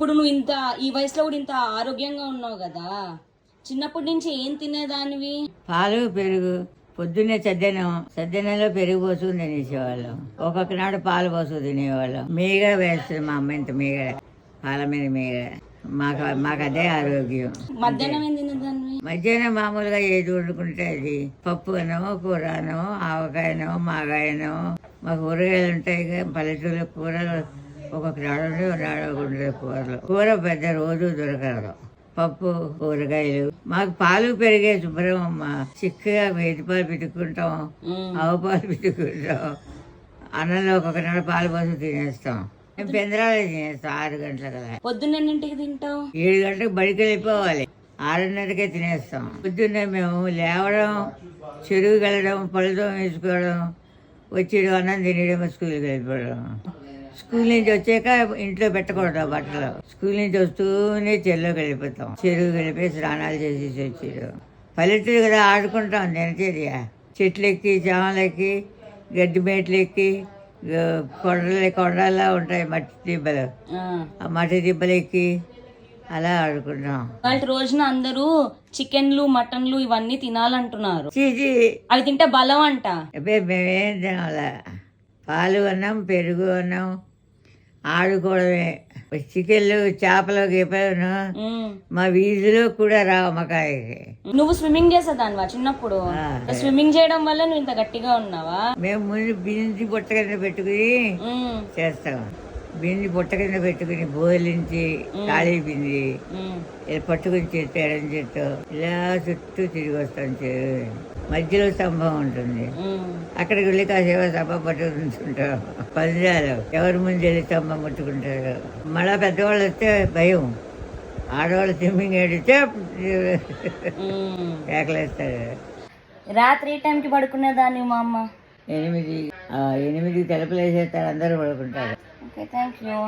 ఇప్పుడు నువ్వు ఇంత ఈ వయసులో కూడా ఇంత ఆరోగ్యంగా ఉన్నావు కదా, చిన్నప్పటి నుంచి ఏం తినేదానివి? పాలు పెరుగు పొద్దున్నే సద్దెనంలో పెరుగు పోసుకుని తినేసేవాళ్ళం. ఒక్కొక్క నాడు పాలు పోసుకు తినేవాళ్ళం. మీగ వేస్తుంది మా అమ్మ, ఇంత మీగ పాల మీద మీగ. మాకు అదే ఆరోగ్యం. మధ్యాహ్నం ఏం తినేదానివి? మధ్యాహ్నం మామూలుగా ఏది వండుకుంటే అది పప్పు అన్నమో కూర అన్నమో ఆవకాయనో మాగాయనో. మాకు కూరగాయలు ఉంటాయి కదా పల్లెటూరులో. కూరలు ఒక్కొక్క నాడు ఉండదు. కూర పెద్ద రోజు దొరకదు. పప్పు కూరగాయలు. మాకు పాలు పెరిగే శుభ్రమమ్మ. చిక్కగా వేది పాలు పెట్టుకుంటాం, ఆవు పాలు పెట్టుకుంటాం. అన్నంలో ఒక్కొక్క నాడు పాలు పోసి తినేస్తాం. మేము పెందరాలే తినేస్తాం 6 గంటల కదా. పొద్దున్నెన్నింటికి తింటావు? 7 గంటలకు బడికి వెళ్ళిపోవాలి. 6:30కే తినేస్తాం. పొద్దున్నే మేము లేవడం, చెరువుకి వెళ్ళడం, పళ్ళతో వేసుకోవడం, వచ్చేయడం, అన్నం తినడం, స్కూల్కి వెళ్ళిపోవడం. స్కూల్ నుంచి వచ్చాక ఇంట్లో పెట్టకూడదు బట్టలు. స్కూల్ నుంచి వస్తూనే చెరువుకి వెళ్ళిపోతాం. చెరువుకి వెళ్ళిపోయి స్నానాలు చేసేసి వచ్చేయడం. పల్లెటూరు కదా, ఆడుకుంటాం దినచర్య. చెట్లు ఎక్కి, జామలెక్కి, గడ్డి మేట్లు ఎక్కి, కొండలా ఉంటాయి మట్టి దిబ్బలు. ఆ మట్టి దిబ్బలు ఎక్కి అలా ఆడుకుంటాం. వాళ్ళ రోజున అందరూ చికెన్లు మటన్లు ఇవన్నీ తినాలంటున్నారు. చీచి అవి తింటే బలం అంట. మేమేం తినాలా? పాలు అన్నం, పెరుగు అన్నం, ఆడుకోవడమే. చికెన్లు, చేపలు, గీపలు మా వీధిలో కూడా రావు మకాయకి. నువ్వు స్విమ్మింగ్ చేసేదానివా చిన్నప్పుడు? స్విమ్మింగ్ చేయడం వల్ల నువ్వు ఇంత గట్టిగా ఉన్నావా? మేము ముందు బింది బుట్ట కింద పెట్టుకుని చేస్తాం. బింది బుట్ట కింద పెట్టుకుని బోలించి ఖాళీ బింది ఇలా పట్టుకుని చెట్టు ఎడం చెట్టు ఇలా చుట్టూ తిరిగి వస్తాం. మధ్యలో స్తంభం ఉంటుంది. అక్కడికి వెళ్ళి కాసేపు స్తంభం పట్టుకుంటుంటాం. పంజాలు ఎవరి ముందు వెళ్ళి స్తంభం పట్టుకుంటారు. మళ్ళా పెద్దవాళ్ళు వస్తే భయం. ఆడవాళ్ళు స్విమ్మింగ్ ఏడితే కేకలేస్తారు. రాత్రి టైంకి పడుకునేదాన్ని మా అమ్మ. 8 తలుపులు వేసేస్తారు, అందరూ పడుకుంటారు. Okay, thank you.